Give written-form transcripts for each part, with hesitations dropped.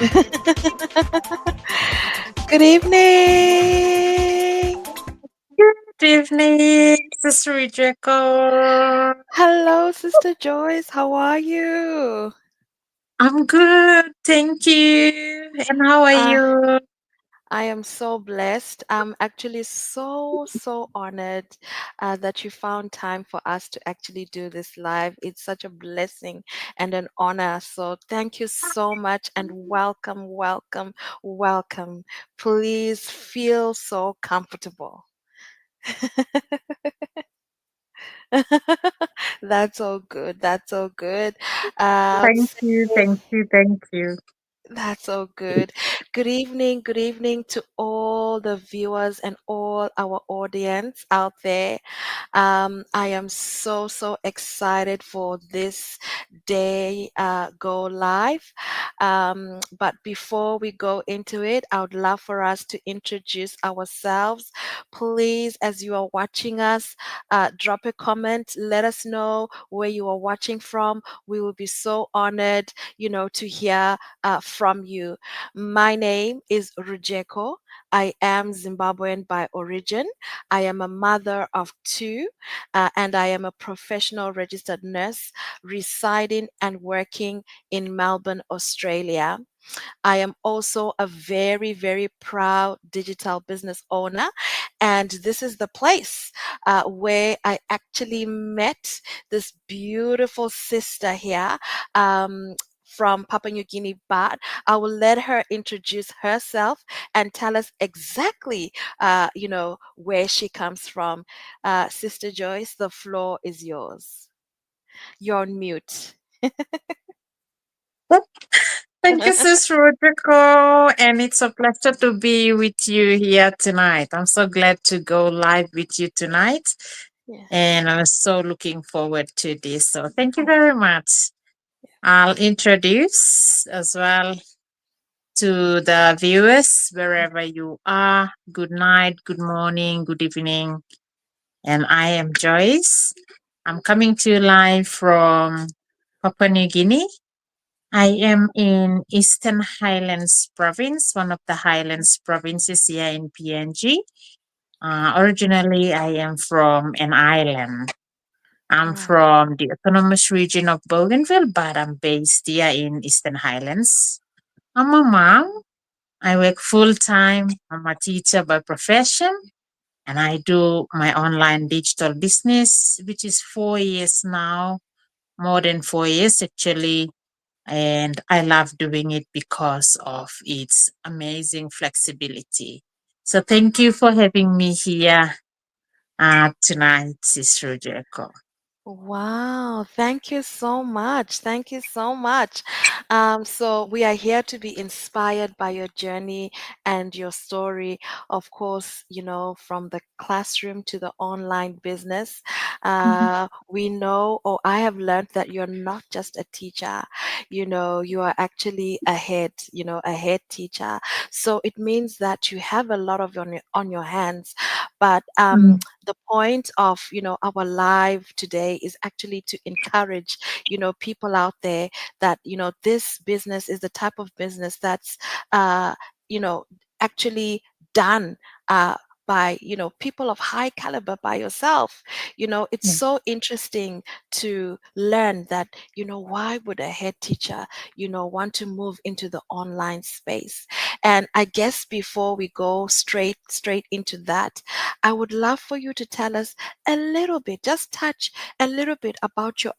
Good evening. Good evening, Sister Rijeko. Hello, Sister Joyce. How are you? I'm good, thank you. And how are Uh, you? I am so blessed. I'm actually so honored that you found time for us to actually do this live. It's such a blessing and an honor. So, thank you so much and welcome. Please feel so comfortable. That's all good. That's all good. Thank So you, thank you, thank you. that's all good. Good evening to all the viewers and all our audience out there. I am so excited for this day go live. But before we go into it, I would love for us to introduce ourselves. Please, as you are watching us, drop a comment. Let us know where you are watching from. We will be so honored, to hear from you. My name is Rujeko. I am Zimbabwean by origin. I am a mother of two, and I am a professional registered nurse residing and working in Melbourne, Australia. I am also a very proud digital business owner. And this is the place where I actually met this beautiful sister here. From Papua New Guinea, but I will let her introduce herself and tell us exactly, where she comes from. Sister Joyce, the floor is yours. You're on mute. Thank you, Sister Rijeko. And it's a pleasure to be with you here tonight. I'm so glad to go live with you tonight. Yes. And I'm so looking forward to this. So thank you very much. I'll introduce as well to the viewers wherever you are. Good night, good morning, good evening. And I am Joyce. I'm coming to you live from Papua New Guinea. I am in Eastern Highlands Province, one of the Highlands provinces here in PNG. Originally, I am from an island. I'm Right. from the autonomous region of Bougainville, but I'm based here in Eastern Highlands. I'm a mom. I work full time. I'm a teacher by profession, and I do my online digital business, which is 4 years now, more than 4 years actually. And I love doing it because of its amazing flexibility. So thank you for having me here tonight, Sister Jericho. Wow, thank you so much. Thank you so much. So we are here to be inspired by your journey and your story. Of course, from the classroom to the online business. We know, or I have learned that you're not just a teacher. You are actually a head teacher. So it means that you have a lot of on your hands. But Mm, the point of our live today is actually to encourage people out there that this business is the type of business that's uh you know actually done by people of high caliber by yourself. It's mm, so interesting to learn that why would a head teacher want to move into the online space. And I guess before we go straight into that, I would love for you to tell us a little bit, just touch a little bit about your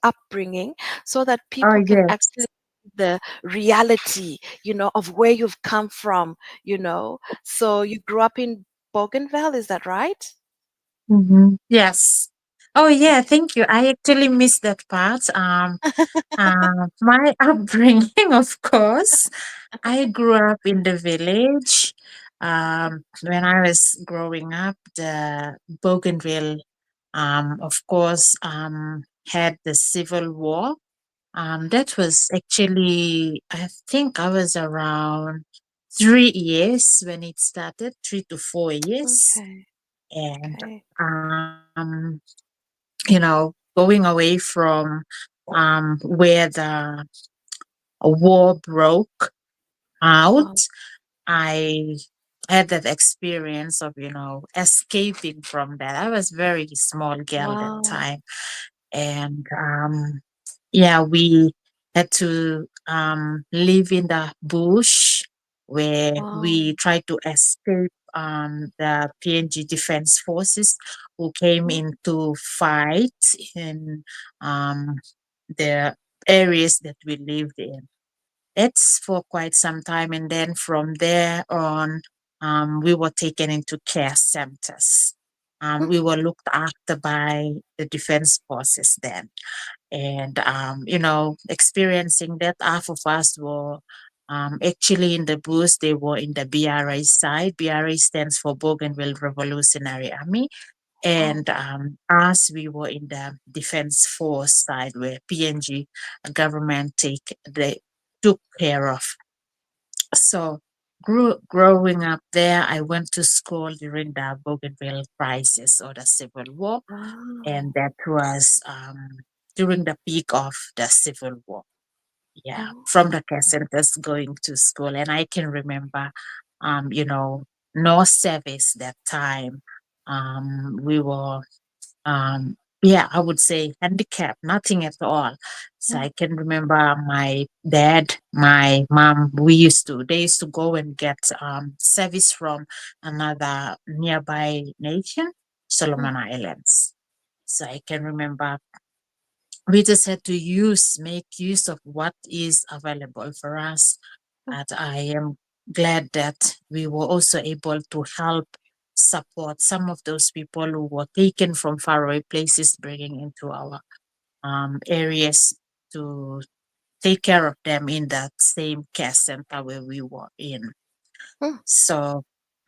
upbringing so that Oh, people can yes. actually see the reality, of where you've come from. So you grew up in Bougainville, is that right? Yes. Oh, yeah. Thank you. I actually missed that part. My upbringing, of course. I grew up in the village. When I was growing up, the Bougainville, of course, had the Civil War. That was actually, I think I was around 3 years when it started, 3 to 4 years. Okay, And, okay. going away from where the war broke. out, Wow. I had that experience of, escaping from that. I was very small girl that Wow. time. And yeah, we had to live in the bush where Wow. we tried to escape the PNG Defense Forces who came Mm, in to fight in um, the areas that we lived in. It's for quite some time. And then from there on, we were taken into care centers. mm, We were looked after by the defense forces then. And, experiencing that, half of us were actually in the booth, they were in the BRA side. BRA stands for Bougainville Revolutionary Army. wow. And us, we were in the defense force side where PNG government they took care of. So growing up there, I went to school during the Bougainville crisis or the Civil War, and Wow. that was during the peak of the Civil War. Yeah, Oh, from the care centers going to school, and I can remember, no service that time. We were yeah, I would say handicapped, nothing at all. So mm, I can remember my dad, my mom, they used to go and get service from another nearby nation, mm, Solomon Islands. So I can remember we just had to make use of what is available for us. mm. And I am glad that we were also able to help support some of those people who were taken from faraway places, bringing into our areas to take care of them in that same care center where we were in. Mm, So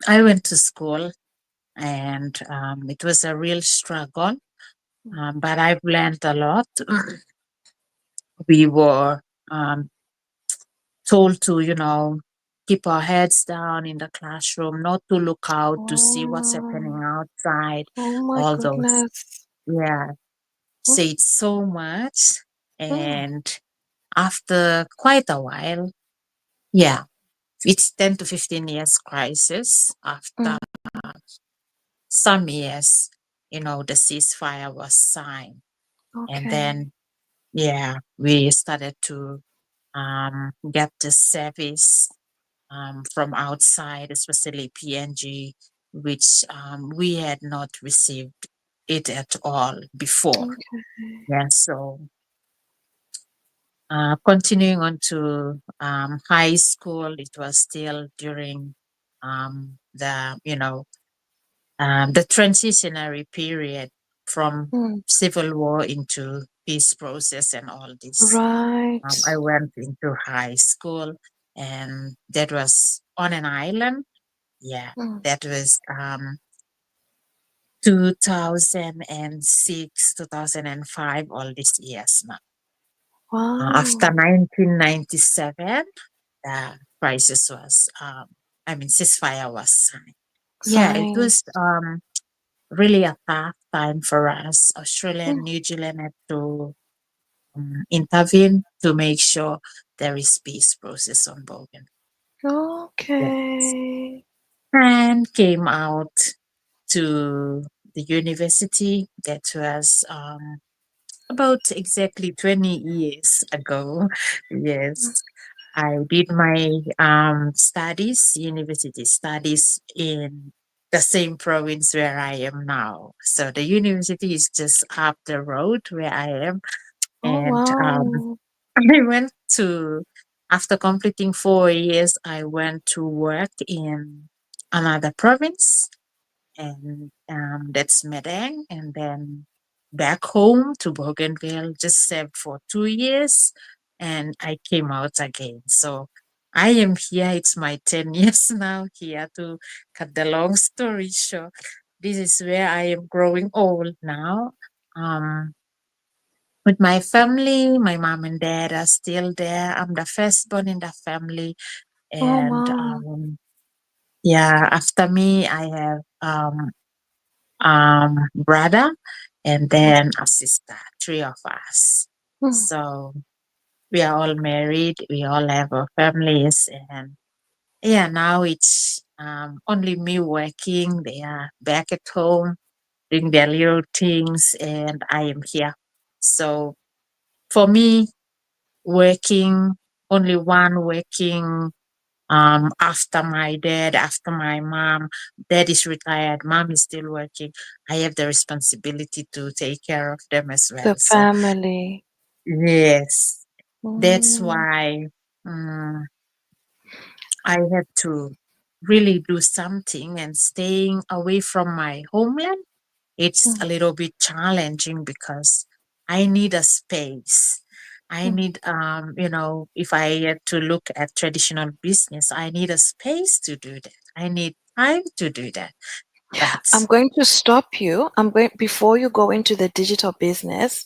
I went to school, and it was a real struggle, mm. but I've learned a lot. We were um, told to, keep our heads down in the classroom, not to look out to see what's happening Wow. outside, Oh my all those. goodness. Yeah, Mm, said so much. mm, And after quite a while, yeah, it's 10 to 15 years crisis. After mm. some years, the ceasefire was signed. And Okay. then, yeah, we started to get the service from outside, especially PNG, which we had not received it at all before. Okay. Yeah, so continuing on to high school, it was still during the transitionary period from Mm. civil war into peace process and all this. Right. I went into high school, and that was on an island. Yeah, Mm. that was 2006, 2005, all these years now. After Wow. 1997, the crisis was, ceasefire was signed. Yeah, it Sign. was really a tough time for us. Australia and Mm. New Zealand had to intervene to make sure there is peace process on Bogan. Yes. Okay. And came out to the university. That was about exactly 20 years ago. Mm. Yes. I did my studies, university studies in the same province where I am now. So the university is just up the road where I am. Oh And wow. I went to, after completing 4 years, I went to work in another province, and that's Medang, and then back home to Bougainville, just served for 2 years, and I came out again. So I am here. It's my 10 years now here. To cut the long story short, this is where I am growing old now. Um, with my family, my mom and dad are still there. I'm the firstborn in the family, Oh and wow. yeah, after me, I have brother, and Mm. then a sister, three of us. Mm. So We are all married. We all have our families, and yeah, now it's only me working. They are back at home doing their little things, and I am here. So for me, working, only one working, after my dad, after my mom. Dad is retired, mom is still working. I have the responsibility to take care of them as well. The So family. yes, that's Mm, why um, I had to really do something, and staying away from my homeland, it's mm, a little bit challenging because I need a space. I mm. need, if I had to look at traditional business, I need a space to do that. I need time to do that. I'm But going to stop you. I'm going before you go into the digital business.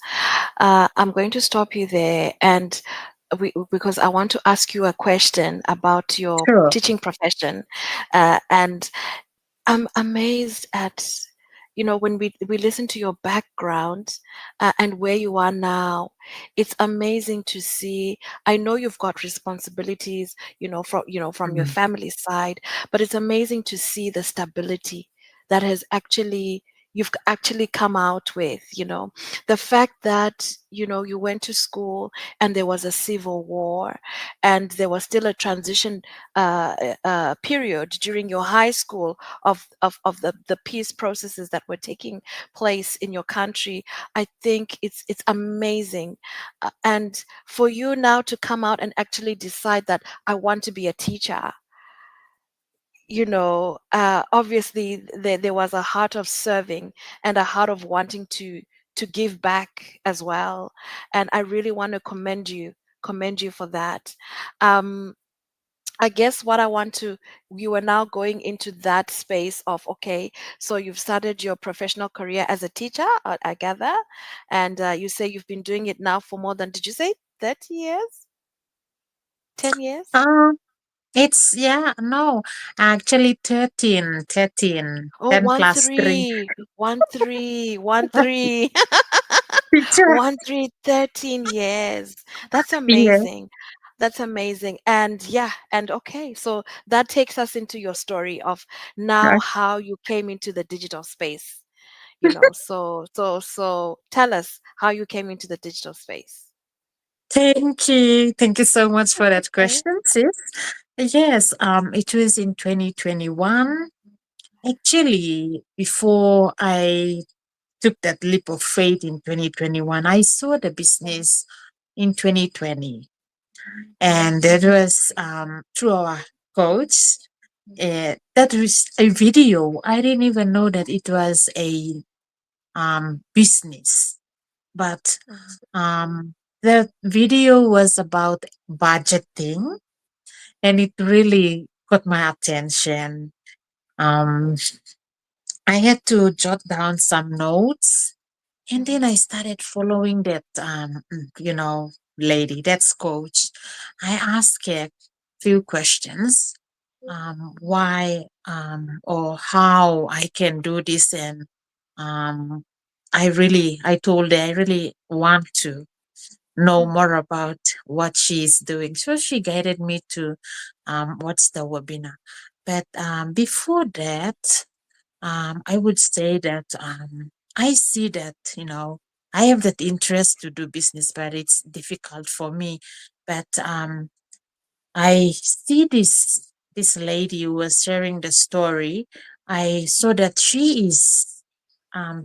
I'm going to stop you there, and because I want to ask you a question about your sure. teaching profession, and I'm amazed at, when we listen to your background, and where you are now. It's amazing to see. I know you've got responsibilities, from your Mm, family side, but it's amazing to see the stability that has actually you've actually come out with. The fact that you went to school and there was a civil war, and there was still a transition period during your high school of the peace processes that were taking place in your country. I think it's amazing. And for you now to come out and actually decide that I want to be a teacher, obviously there was a heart of serving and a heart of wanting to give back as well. And I really want to commend you for that. um I guess what I want to, you are now going into that space of, okay, so you've started your professional career as a teacher, I gather, and you say you've been doing it now for more than, did you say 30 years? 10 years? Um, it's, yeah, no, actually 13, 13, Oh, 10 one plus 3. three, 1 3, 1 3, Teacher. 1 3, 13 years. That's Yeah. amazing. That's amazing. And yeah, and okay, so that takes us into your story of now how you came into the digital space. So tell us how you came into the digital space. Thank you. Thank you so much for that Okay. question, sis. Yes, it was in 2021. Actually, before I took that leap of faith in 2021, I saw the business in 2020. And that was through our coach. That was a video. I didn't even know that it was a business. But Mhm. the video was about budgeting, and it really caught my attention. Um, I had to jot down some notes, and then Mhm. I started following that, lady, that's coach. I asked her a few questions, why, or how I can do this, and um, I told her I really want to know Mhm. more about what she's doing. So she guided me to what's the webinar. But before that, I would say that I see that, I have that interest to do business, but it's difficult for me. But I see this lady who was sharing the story. I saw that she is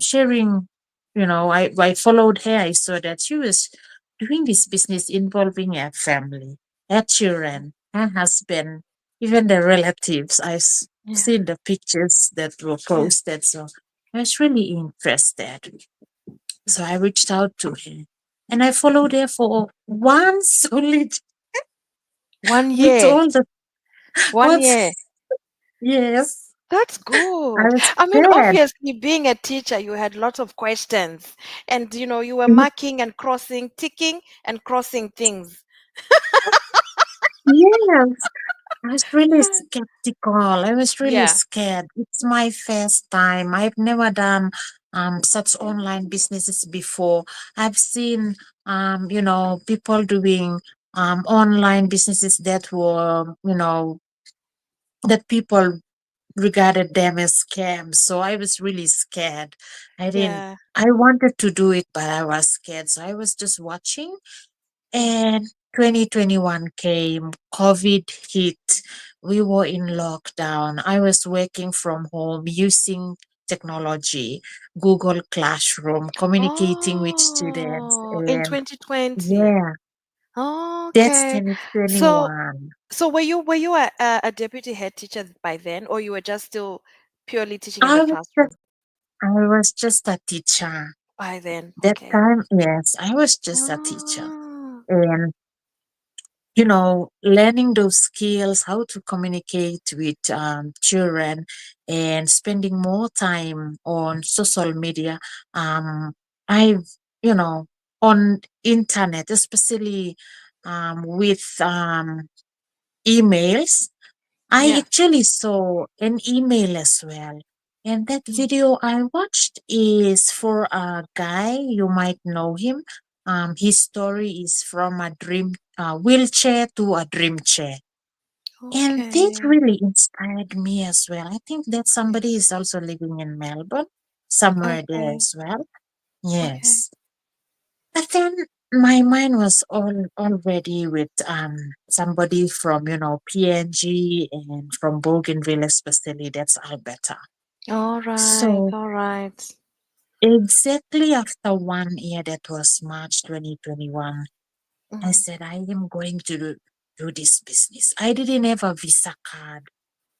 sharing. I followed her. I saw that she was doing this business involving her family, her children, her husband, even the relatives. Yeah. Seen the pictures that were Yeah. posted, so I was really interested. So I reached out to her, and I followed her for one solid One with year. all the One year. what's yes. That's I good. was I mean, scared. obviously, being a teacher, you had lots of questions, and you were marking and crossing, ticking and crossing things. Yes. I was really skeptical. I was really Yeah. scared. It's my first time. I've never done. such online businesses before. I've seen people doing online businesses that were that people regarded them as scams. So I was really scared. I didn't. Yeah. I wanted to do it, but I was scared. So I was just watching. Mm. And 2021 came, COVID hit. We were in lockdown. I was working from home using technology, Google Classroom, communicating with students. Oh, in And 2020. yeah, that's Okay. So 2021. so were you a deputy head teacher by then, or you were just still purely teaching in the I was classroom just, I was just a teacher. by then? That Okay. time, yes, I was just a teacher. Oh, And learning those skills, how to communicate with children and spending more time on social media. I've, you know, on internet, especially with emails. I yeah. actually saw an email as well. And that Mm. video I watched is for a guy, you might know him. His story is from a dream wheelchair to a dream chair. And that Okay. really inspired me as well. I think that somebody is also living in Melbourne, somewhere there Okay. as well. Okay. Yes. But then my mind was already with somebody from PNG and from Bougainville especially. That's Alberta. All right. So All right. exactly after 1 year, that was March 2021, I Mm. said I am going to do this business. I didn't have a Visa card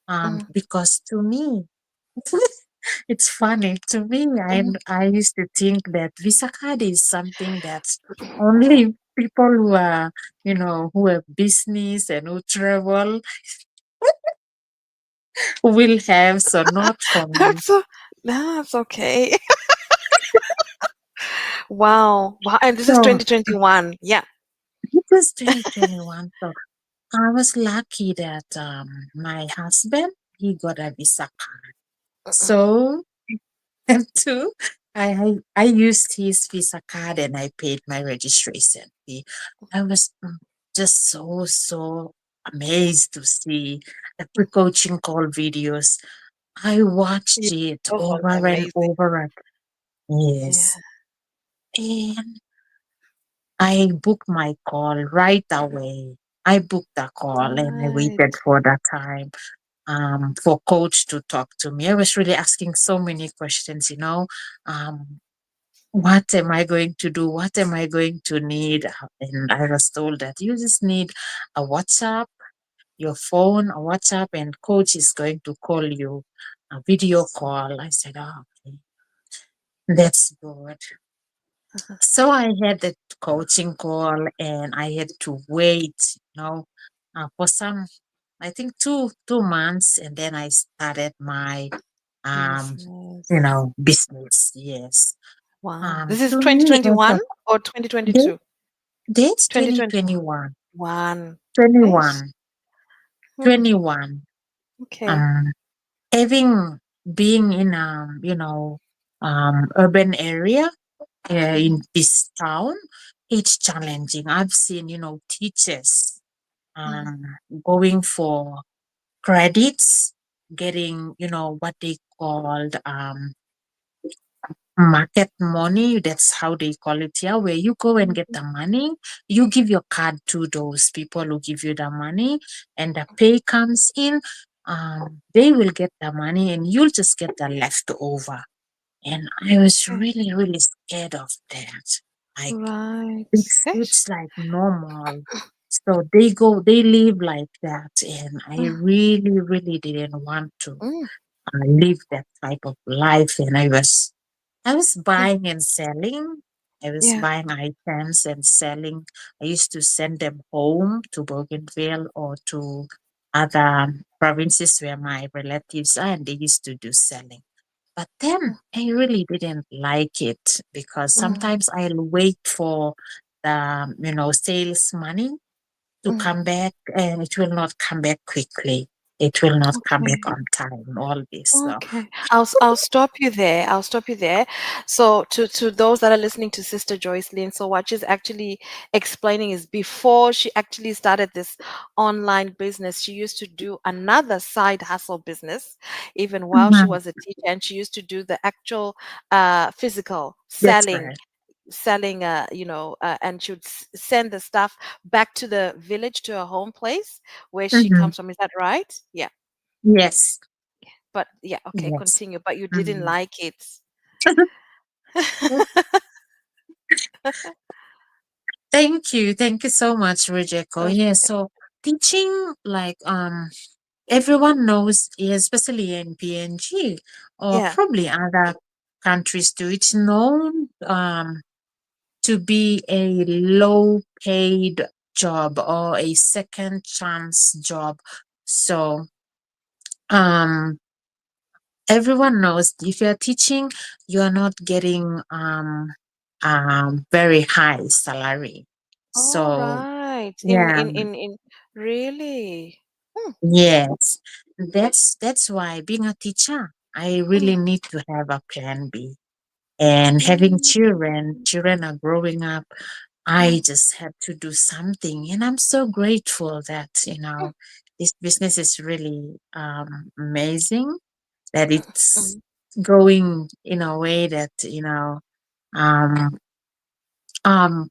Mm. because to me it's funny. To me, Mm. I used to think that Visa card is something that's only people who have business and who travel will have, so not for me. That's that's okay. Wow. Wow. And this is So 2021. Yeah. it was 2021. So I was lucky that my husband, he got a Visa card. Mm-mm. So and two, I used his Visa card and I paid my registration fee. I was just so amazed to see the pre-coaching call videos. I Yeah. watched it Those ones are over and amazing. over again. Yeah. Yes. And I booked my call right away. I booked the call and I waited Right. for the time for coach to talk to me. I was really asking so many questions. Um, what am I going to do? What am I going to need? And I was told that you just need a WhatsApp, your phone, a WhatsApp, and coach is going to call you a video call. I said, oh, okay, that's good. So I had the coaching call and I had to wait, for some, I think two months, and then I started my um, Business. business. Yes. Wow. This is To me, as 2021 a or that 2022? that's 2021. 2021, One. Nice. 21, Hmm. 21. Okay. Um, having being in urban area in Mhm. this town, it's challenging. I've seen teachers Mhm. um going for credits, getting what they called market money. That's how they call it here, where you go and get Mhm. the money, you give your card to those people who give you the money, and the pay comes in. They will get the money and you'll just get the leftover. And I was Okay. really, really scared of that. Like Right. it's Yes. like normal. So they live like that. And I Mm. really, really didn't want to Mm. live that type of life. And I was Mm. buying and selling. I was Yeah. buying items and selling. I used to send them home to Bougainville or to other provinces where my relatives are, and they used to do selling. But then Mm. I really didn't like it because Mm. sometimes I'll wait for the sales money to Mm. come back, and it will not come back quickly. it will not come back Okay. on time. All this. So. Okay. I'll stop you there. I'll stop you there. So to those that are listening to Sister Joycelyn, so what she's actually explaining is before she actually started this online business, she used to do another side hustle business, even while she Mhm. was a teacher, and she used to do the actual physical That's selling right. and she would send the stuff back to the village, to her home place where she Mhm. comes from. Is that right? Yeah. Yes. But yeah, okay, Yes. continue. But you didn't Mhm. like it. Thank you. Thank you so much, Rejeko. Yeah, Okay. so teaching like everyone knows, especially in PNG or Yeah. probably other countries too, it's known to be a low paid job or a second chance job. So um everyone knows if you're teaching, you're not getting very high salary. All So right. yeah, In really? Mm, yes, that's why being a teacher, I really mm, need to have a plan B. And having mm, children are growing up. I mm, just had to do something, and I'm so grateful that mm, this business is really amazing. That it's mm. going in a way that um um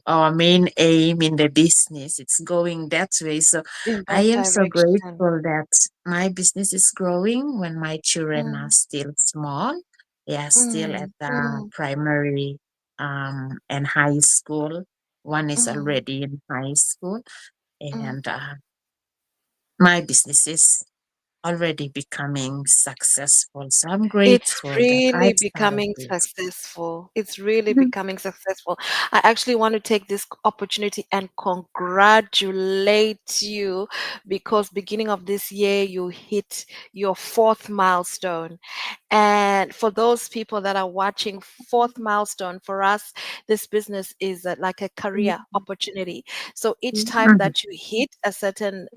our main aim in the business, it's going that way. So In I that am so direction. grateful that my business is growing when my children are Mm, still small. They are still at mm, the mm, primary and high school. One is mm, already in high school, mm. and my business is already becoming successful. So I'm It's grateful that really I've started becoming this. successful. It's really Mhm. becoming successful. I actually want to take this opportunity and congratulate you because beginning of this year you hit your fourth milestone. And for those people that are watching, fourth milestone for us, this business is like a career opportunity. So each time Mhm. that you hit a certain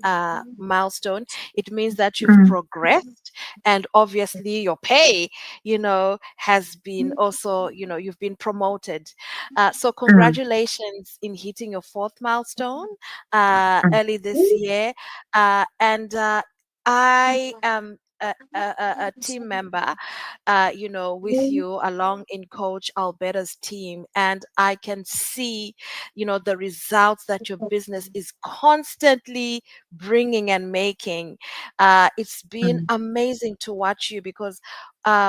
milestone, it means that you've Mhm. progressed, and obviously your pay, has been also, you've been promoted. So Mhm. congratulations in hitting your fourth milestone Mhm. early this year, and I am a team member, with you along in Coach Alberta's team, and I can see, the results that your business is constantly bringing and making. It's been Mhm. amazing to watch you because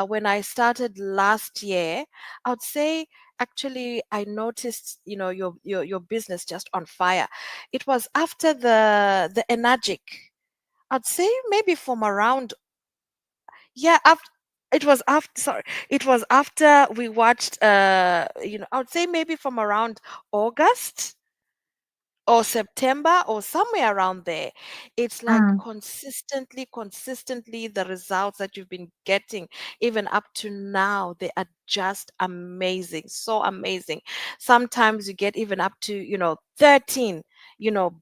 when I started last year, I would say actually I noticed, your business just on fire. It was after the Enagic. I'd say maybe from around, yeah, after it was after sorry, it was after we watched I would say maybe from around August or September or somewhere around there. It's like Mhm. consistently the results that you've been getting, even up to now, they are just amazing, so amazing. Sometimes you get even up to, 13,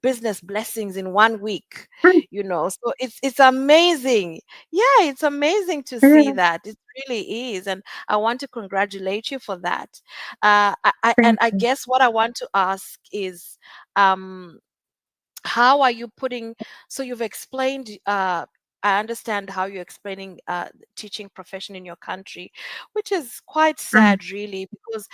business blessings in 1 week, so it's amazing. Yeah, it's amazing to see Mhm. that. It really is. And I want to congratulate you for that. And Thank I you. guess what I want to ask is, um, how are you putting, so you've explained, I understand how you're explaining teaching profession in your country, which is quite Mhm. sad, really, because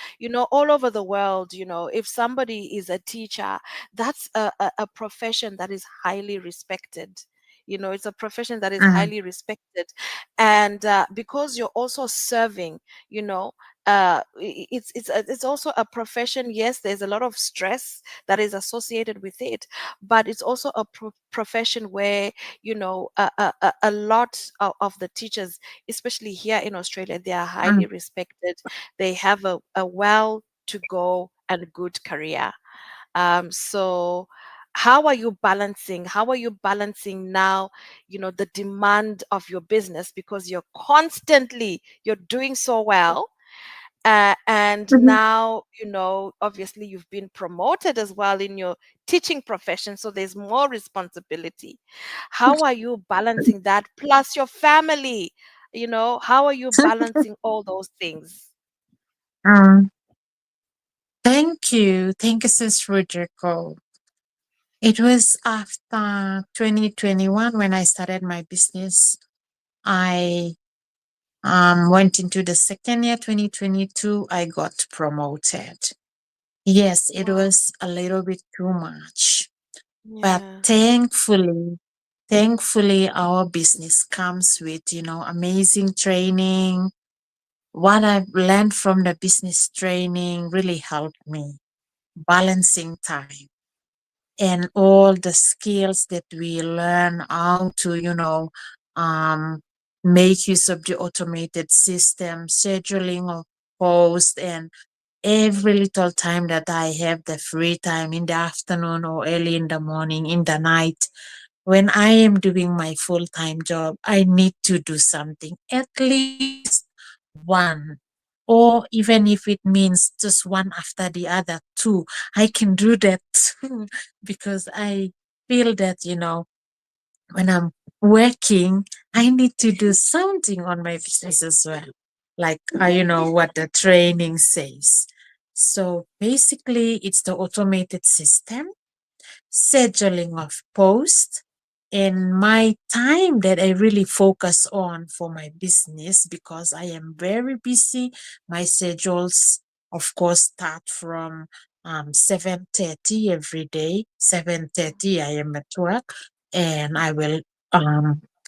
all over the world, if somebody is a teacher, that's a profession that is highly respected. It's a profession that is Mhm. highly respected, and because you're also serving, you know, it's also a profession. Yes, there's a lot of stress that is associated with it, but it's also a profession where, a lot of the teachers, especially here in Australia, they are highly Mhm. respected. They have a well to go and good career. So how are you balancing now, the demand of your business, because you're doing so well, And Mhm. now, obviously you've been promoted as well in your teaching profession, so there's more responsibility. How are you balancing that plus your family? How are you balancing all those things? Um, Thank you. Thank you, Sis Rodrigo. It was after 2021 when I started my business. I went into the second year, 2022, I got promoted. Yes, it Wow. was a little bit too much, but Yeah. thankfully, our business comes with, amazing training. What I've learned from the business training really helped me balancing time and all the skills that we learn how to, um, make use of the automated system, scheduling of post, and every little time that I have the free time in the afternoon or early in the morning, in the night, when I am doing my full time job, I need to do something, at least one, or even if it means just one after the other, two. I can do that too, because I feel that, when I'm working, I need to do something on my business as well. Like, what the training says. So basically, it's the automated system, scheduling of posts, and my time that I really focus on for my business, because I am very busy. My schedules, of course, start from 7:30 every day. 7:30 I am at work, and I will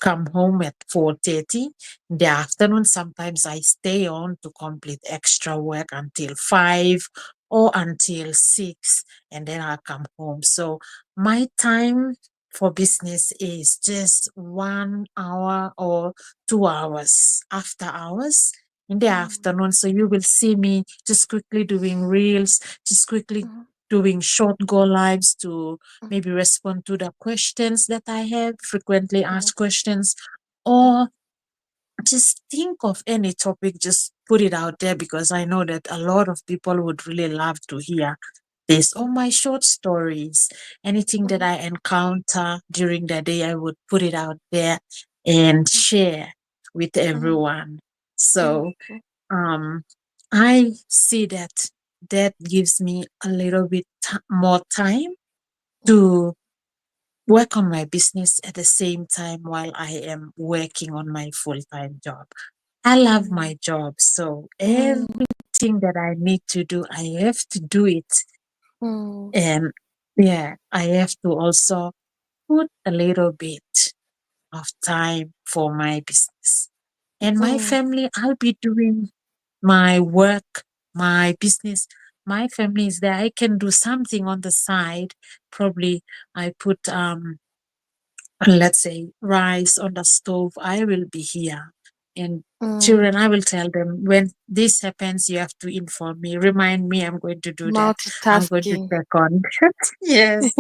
come home at 4:30 in the afternoon. Sometimes I stay on to complete extra work until 5 or until 6, and then I come home. So my time for business is just 1 hour or 2 hours after hours in the Mm, afternoon. So you will see me just quickly doing reels, just quickly mhm, doing short go lives to mhm, maybe respond to the questions that I have, frequently mhm, asked questions, mhm, or just think of any topic, just put it out there, because I know that a lot of people would really love to hear this, or my short stories, anything that mhm, I encounter during the day, I would put it out there and mhm, share with mhm, everyone. mhm, So mhm, um, I see that that gives me a little bit more time mhm, to work on my business at the same time while I am working on my full time job. I love mhm, my job, so mhm, everything that I need to do, I have to do it. mhm, And yeah, I have to also put a little bit of time for my business. And my mhm, family, I'll be doing my work, my business. My family is there. I can do something on the side. Probably I put let's say rice on the stove. I will be here. And mhm. children, I will tell them, when this happens, you have to inform me, remind me, I'm going to do that. I'm going to Multitasking. check on that. Yes.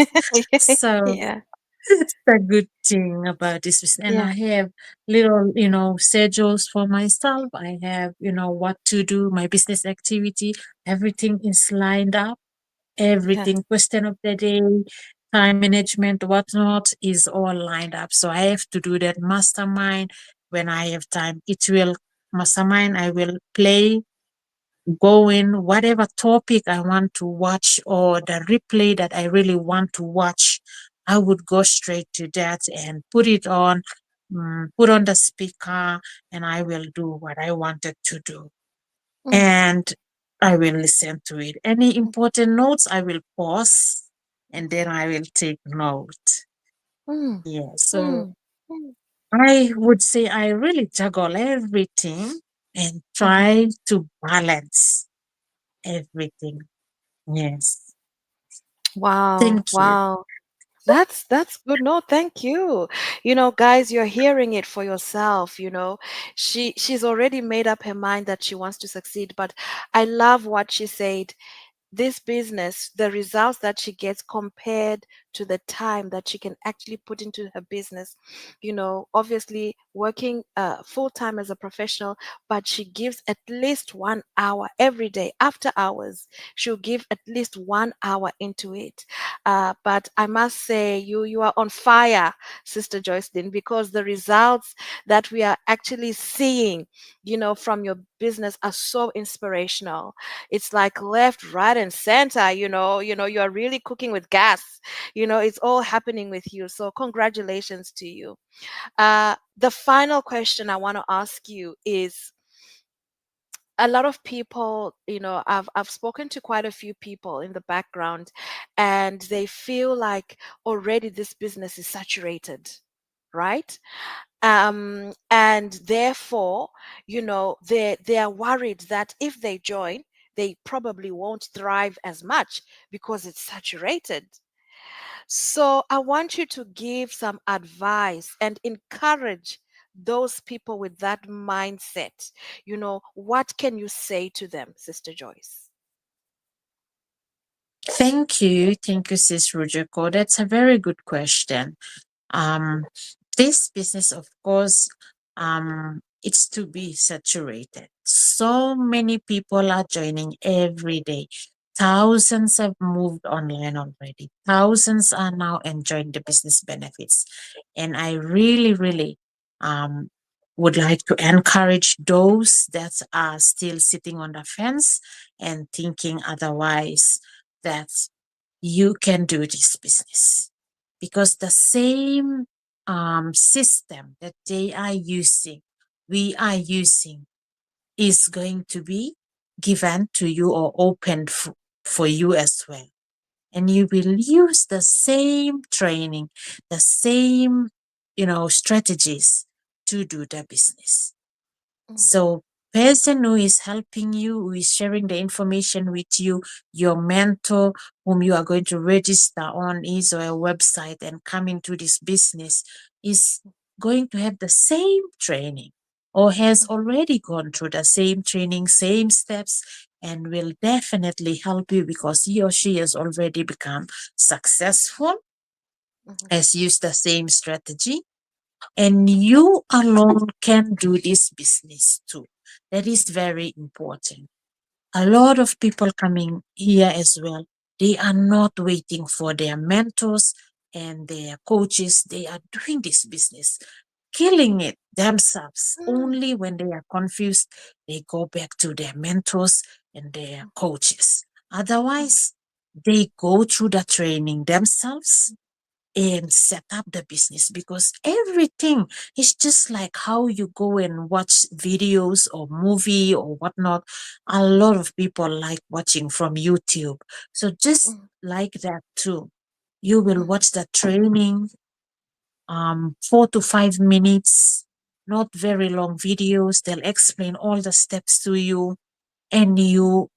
So Yeah, it's a good thing about this business. And yeah, I have little, schedules for myself. I have, what to do, my business activity. Everything is lined up. yeah. Everything, question of the day, time management, whatnot, is all lined up. So I have to do that mastermind when I have time. It will mastermind. I will play, go in whatever topic I want to watch, or the replay that I really want to watch. I would go straight to that and put it on, put on the speaker, and I will do what I wanted to do. Mm, And I will listen to it. Any mm, important notes, I will pause and then I will take note. mm, Yeah. So mm, mm, I would say I really juggle everything and mhm. try to balance everything. Yes. Wow, Thank you. wow. That's good. No, thank you. Guys, you're hearing it for yourself, she's already made up her mind that she wants to succeed, but I love what she said. This business, the results that she gets compared to the time that she can actually put into her business. Obviously working full time as a professional, but she gives at least 1 hour every day after hours. She'll give at least 1 hour into it. But I must say, you are on fire, Sister Joycelyn, because the results that we are actually seeing, from your business are so inspirational. It's like left, right, and center. You are really cooking with gas. It's all happening with you. So congratulations to you. The final question I want to ask you is, a lot of people, I've spoken to quite a few people in the background, and they feel like already this business is saturated, right? And therefore, they are worried that if they join, they probably won't thrive as much because it's saturated. So I want you to give some advice and encourage those people with that mindset. What can you say to them, Sister Joyce? Thank you. Thank you, Sis Rujako. That's a very good question. Um, this business, of course, it's to be saturated. So many people are joining every day. Thousands have moved online already. Thousands are now enjoying the business benefits. And I really, really um, would like to encourage those that are still sitting on the fence and thinking otherwise, that you can do this business, because the same system that they are using, we are using, is going to be given to you or opened for you as well. And you will use the same training, the same, strategies to do the business. Mm, So person who is helping you, who is sharing the information with you, your mentor whom you are going to register on his or her website and come into this business, is going to have the same training or has mhm, already gone through the same training, same steps, and will definitely help you because he or she has already become successful, mhm, has used the same strategy, and you alone can do this business too. That is very important. A lot of people coming here as well, they are not waiting for their mentors and their coaches. They are doing this business, killing it themselves. mm, Only when they are confused, they go back to their mentors and their coaches. mm, Otherwise, they go through the training themselves and set up the business, because everything is just like how you go and watch videos or movie or whatnot. A lot of people like watching from YouTube. So just mm, like that too, you will mm, watch the training, 4 to 5 minutes, not very long videos. They'll explain all the steps to you, and you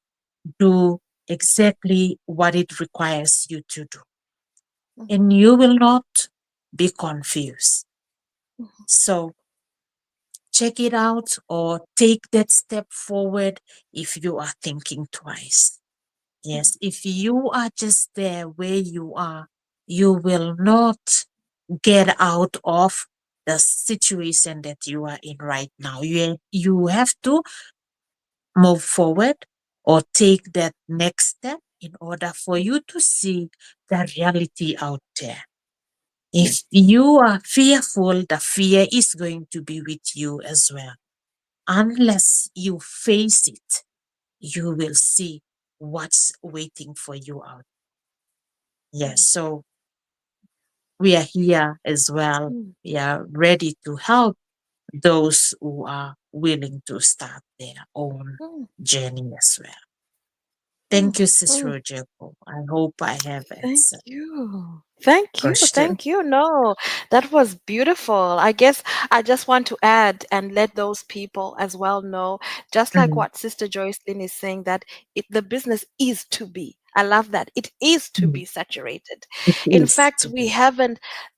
do exactly what it requires you to do, mm, and you will not be confused. mm, So check it out or take that step forward if you are thinking twice. mm, Yes, if you are just there where you are, you will not get out of the situation that you are in right now. You have to move forward or take that next step in order for you to see the reality out there. If you are fearful, the fear is going to be with you as well. Unless you face it, you will see what's waiting for you out. Yes, mm, so we are here as well. mm, We are ready to help those who are willing to start their own mm, journey as well. mm, Thank you, Sis mm. Rojeko. I hope I have Thank answered you. Thank you. question. Thank you. No, that was beautiful. I guess I just want to add and let those people as well know, just like Mm, what Sister Joycelyn is saying, that the business is to be. I love that. It is to Mm. be saturated. It In is fact, to be.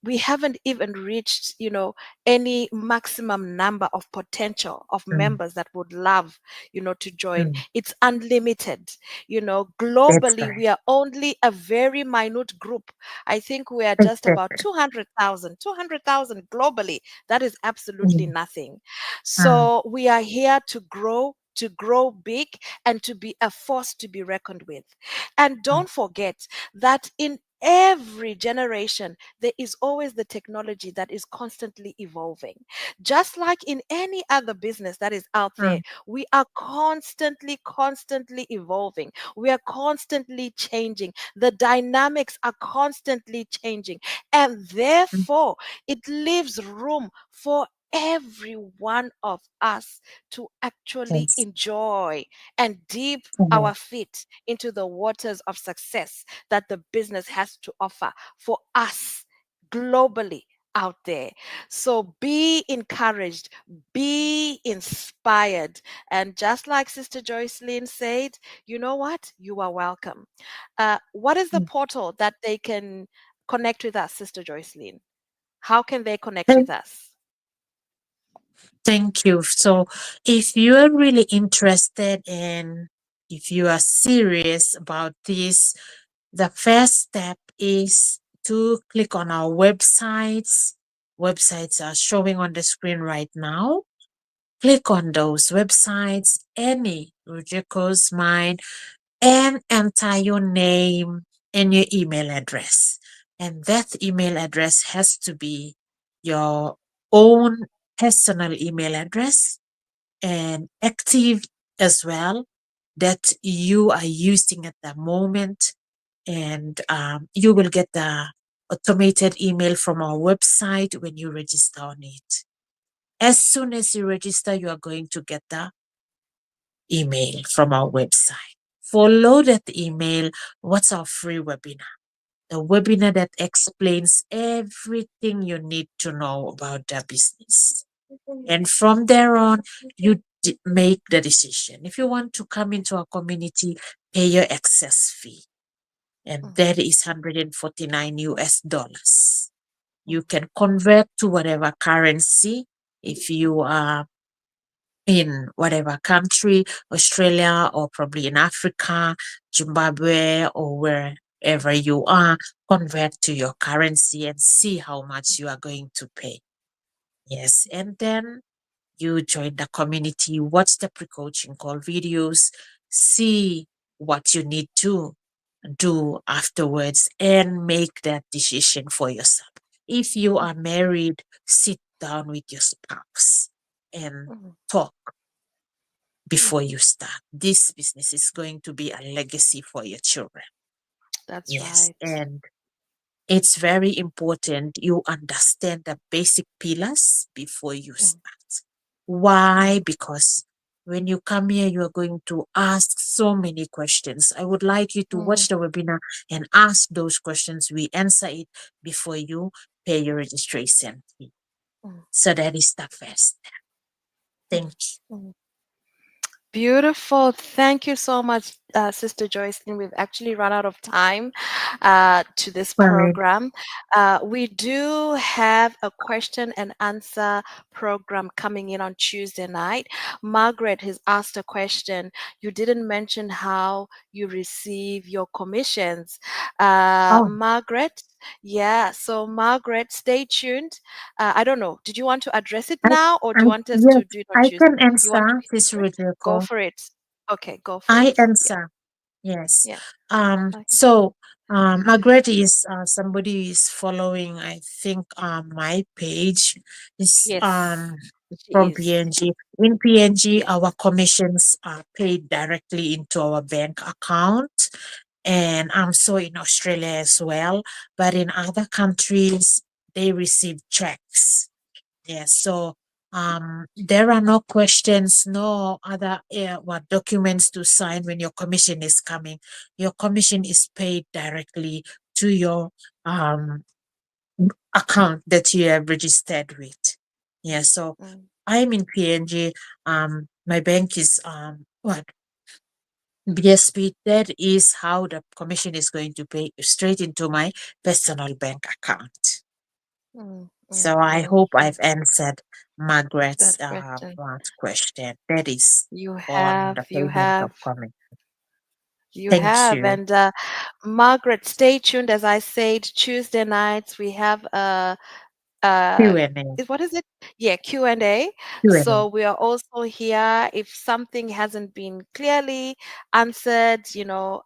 we haven't even reached, any maximum number of potential of Mm, members that would love, to join. mm. It's unlimited. That's Globally, right. we are only a very minute group. I think we are just about Exactly. 200,000 globally. That is absolutely Mm, nothing. mm, So we are here to grow big and to be a force to be reckoned with. And mm, don't forget that in every generation, there is always the technology that is constantly evolving. Just like in any other business that is out there, mm, we are constantly evolving. We are constantly changing. The dynamics are constantly changing. And mm. therefore, it leaves room for every one of us to actually Yes. enjoy and dip Mhm. our feet into the waters of success that the business has to offer for us globally out there. So be encouraged, be inspired. And just like Sister Joycelyn said, you know what? You are welcome. What is the Mm. portal that they can connect with us, Sister Joycelyn? How can they connect Thank with us? thank you. So, if you are really interested and if you are serious about this, the first step is to click on our websites. Websites are showing on the screen right now. Click on those websites, any Rujiko's Mind, and enter your name and your email address. And that email address has to be your own personal email address and active as well, that you are using at the moment. And you will get the automated email from our website when you register on it. As soon as you register, you are going to get the email from our website. Follow that email. What's our free webinar? The webinar that explains everything you need to know about the business. And from there on, you make the decision. If you want to come into our community, pay your access fee. And Mhm, that is 149 US dollars. You mhm, can convert to whatever currency if you are in whatever country, Australia or probably in Africa, Zimbabwe, or wherever you are, convert to your currency and see how much you are going to pay. Yes. And then you join the community, watch the pre coaching call videos, see what you need to do afterwards, and make that decision for yourself. If you are married, sit down with your spouse and mhm, talk before mhm. you start. This business is going to be a legacy for your children. That's Yes. right. And it's very important you understand the basic pillars before you Mm, start. Why? mm, Because when you come here, you are going to ask so many questions. I would like you to mm, watch the webinar and ask those questions. We answer it before you pay your registration fee. mm, So that is the first. mm, Thank you. mm. Beautiful. Thank you so much, Sister Joycelyn. We've actually run out of time to this Sorry. program. We do have a question and answer program coming in on Tuesday night. Margaret has asked a question. You didn't mention how you receive your commissions. Oh, Margaret, yeah. So, Margaret, stay tuned. I don't know. Did you want to address it I, now or I, do you want us yes, to do it on I Tuesday? can You want to answer this, go Rodrigo. for it. Okay, go for I it. Yeah, answer. Yes. yeah. Okay. So Margaret is somebody who is following, I think, my page is Yes, she from is. PNG. In PNG, Yes. our commissions are paid directly into our bank account. And I'm so in Australia as well. But in other countries, they receive checks. Yes, so there are no questions, no other what documents to sign when your commission is coming. Your commission is paid directly to your um, account that you have registered with. Yeah, so Mm, I'm in PNG. My bank is what? BSP, that is how the commission is going to pay straight into my personal bank account. Mm, So I mm, hope mm. I've answered Margaret's That question. last question. That is You on have, the you payment of have, commission. you Thank have. you. And Margaret, stay tuned. As I said, Tuesday nights we have a uh Q&A. what is it? Yeah, Q&A. Q&A. So we are also here if something hasn't been clearly answered,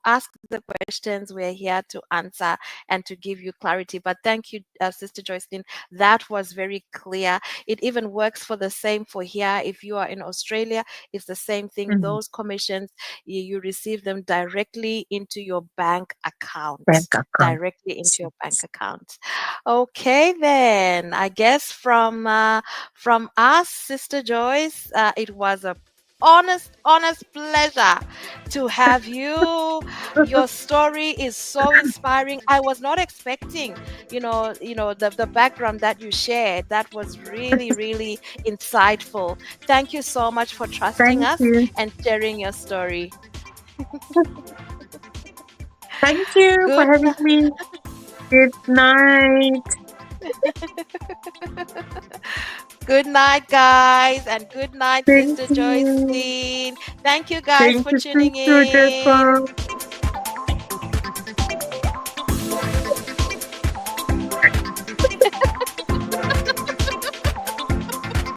ask the questions. We're here to answer and to give you clarity. But thank you, Sister Joycelyn. That was very clear. It even works for the same for here. If you are in Australia, it's the same thing. Mhm. Those commissions, you receive them directly into your bank account. Bank account. Directly into your bank account. Okay, then. I guess from us, Sister Joyce, it was a honest pleasure to have you. Your story is so inspiring. I was not expecting, the background that you shared. That was really, really insightful. Thank you so much for trusting Thank us you. and sharing your story. Thank you for Good having me. Good night. Good night, guys, and good night, Thank Sister you. Joycelyn. Thank you, guys, Thank for you, tuning Sister in. Jennifer.